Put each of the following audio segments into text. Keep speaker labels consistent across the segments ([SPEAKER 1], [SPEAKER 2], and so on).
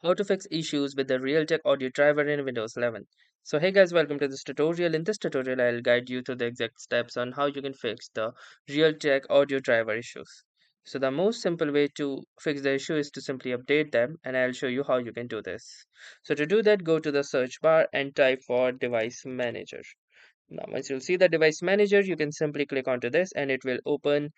[SPEAKER 1] How to fix issues with the Realtek audio driver in Windows 11. So hey guys, welcome to this tutorial. In this tutorial, I'll guide you through the exact steps on how you can fix the Realtek audio driver issues. So the most simple way to fix the issue is to simply update them, and I'll show you how you can do this. So to do that, go to the search bar and type for device manager. Now, once you'll see the device manager, you can simply click onto this and it will open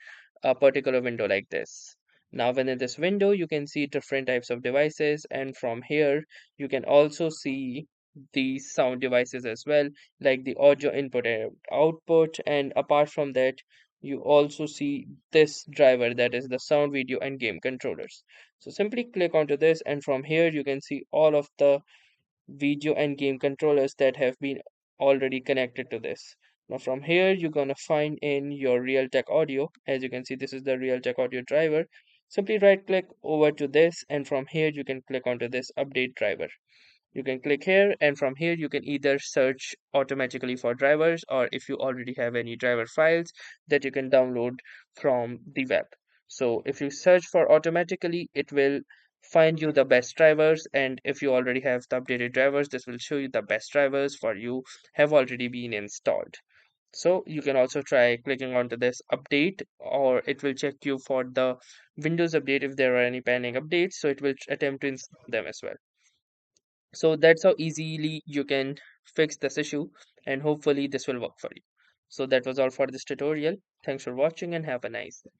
[SPEAKER 1] a particular window like this. Now, within this window, you can see different types of devices, and from here, you can also see the sound devices as well, like the audio input and output. And apart from that, you also see this driver, that is the sound, video, and game controllers. So simply click onto this, and from here, you can see all of the video and game controllers that have been already connected to this. Now from here you're gonna find in your Realtek audio. As you can see, this is the Realtek audio driver. Simply right click over to this, and from here you can click onto this update driver. You can click here, and from here you can either search automatically for drivers, or if you already have any driver files that you can download from the web. So if you search for automatically, it will find you the best drivers, and if you already have the updated drivers, this will show you the best drivers for you have already been installed. So you can also try clicking onto this update, or it will check you for the Windows update if there are any pending updates, so it will attempt to install them as well. So that's how easily you can fix this issue, and hopefully this will work for you. So that was all for this tutorial. Thanks for watching and have a nice day.